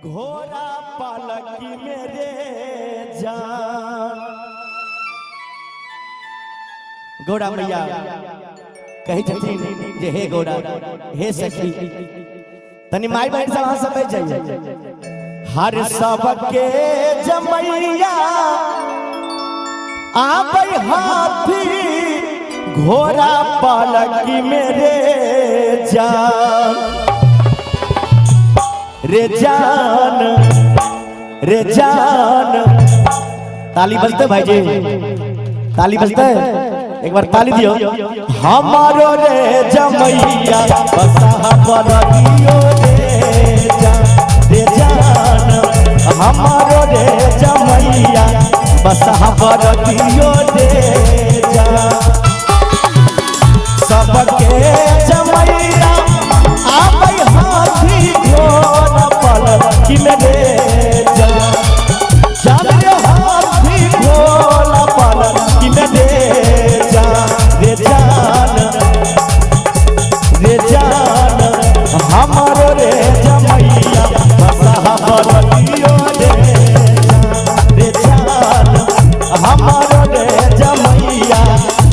घोड़ा पालकी मेरे जान। घोड़ा मैया कही छथिन जे हे घोड़ा हे सखी तनी माई बहन से वहां से बैठ जाइए। हर सबके जमैया आबै हाथी घोड़ा पालकी मेरे जान। रे जान रे जान ताली बजते भाई जी, ताली बजते एक बार ताली दियो। हमारो रे जमैया बसहा बरदियो रे जान, हमारो रे जमैया बसहा बरदियो रे जान। सबके जमैया आबै हाथी घोड़ा पालकी मेरे जान। जान रे हाथी घोड़ा पालकी मेरे जान। रे जान रे जान हमारो रे जमैया बसहा बरदियो रे जान। हमारो रे जमैया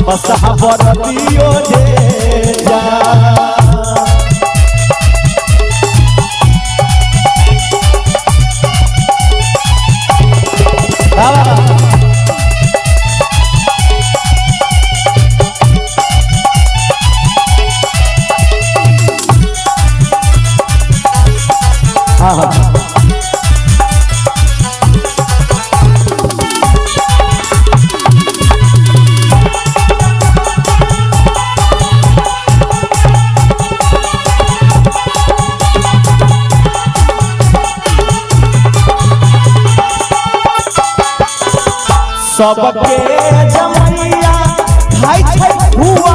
बसहा बरदियो रे जान। सबके जमैया खाई छै हुआ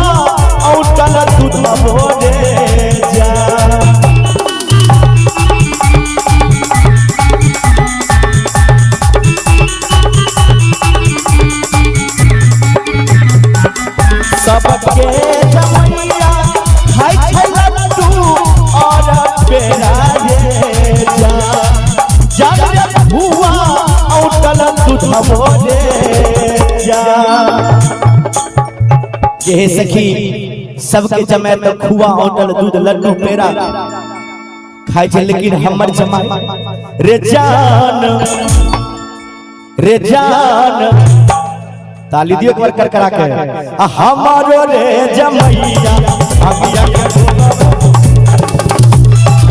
औटल दूध बोले जान। सबके जमैया खाई छै लड्डू और पेड़ा रे जान। जान रे हुआ औटल दूध बोले ये सखी सबके जमाए तो खुआ होटल दूध लड्डू पेड़ा खाए छे, लेकिन हमर जमाए रे जान ताली दियो एक बार करकरा के। हमारो रे जमैया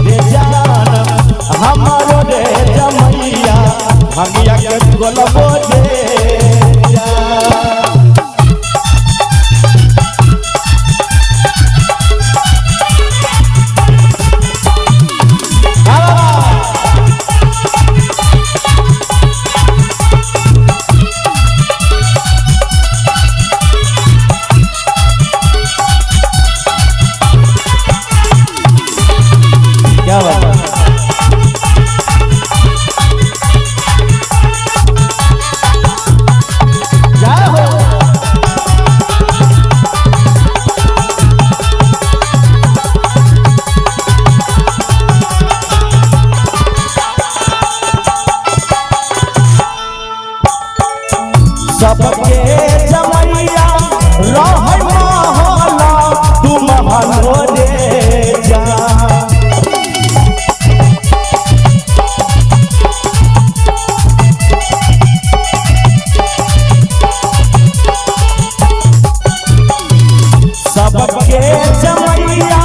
रे जान, हमारो रे जमैया हमिया के गोलबो रे जान। क्या बात है? सबके जमैया रहै महला तू महलो रे जान। सबके जमैया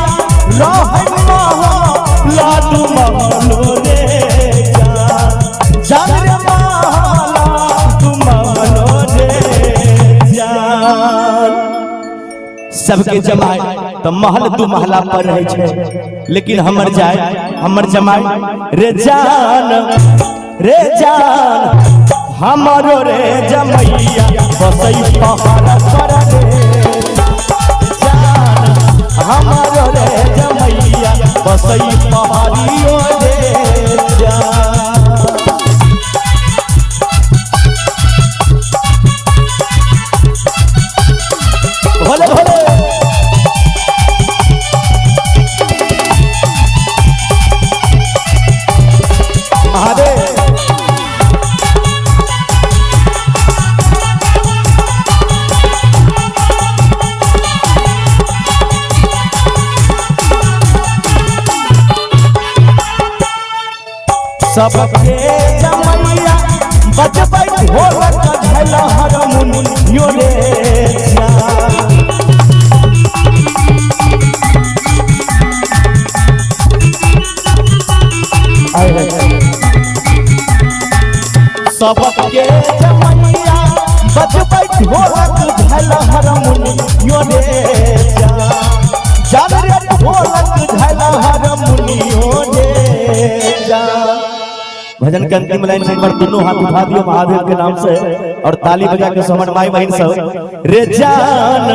रहै महला तू महलो रे जान। जान रे महला तू महलो रे जान। सबके जमाए तो महल दू महला पर रहे छे, लेकिन हमर जाए हमर जमाए रे जान हमारो रे जमैया बसई पहाड़ पर रे जान। हमारो रे जमैया बसई पहाड़ियो रे जान। भोले भोले सबके जमैया बजबै ढोलक झल हारमोनियो रे सबके जमैया बजबै ढोलक झल हारमोनियो रे जान रे ढोलक झल हारमोनियो रे भजन के अंतिम लाइन से एक बार दोनों हाथ उठा दियो महादेव के नाम से और ताली बजा के समझ माई बहन सब रे जान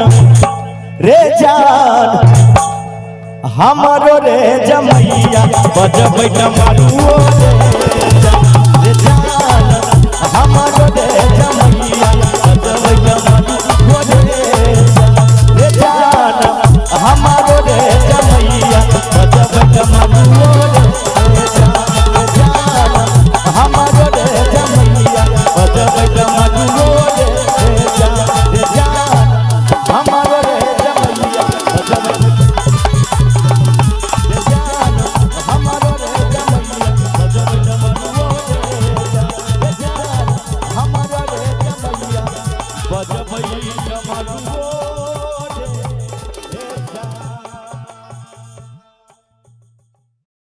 हमारो रे जमैया बजबै डमरुओ रे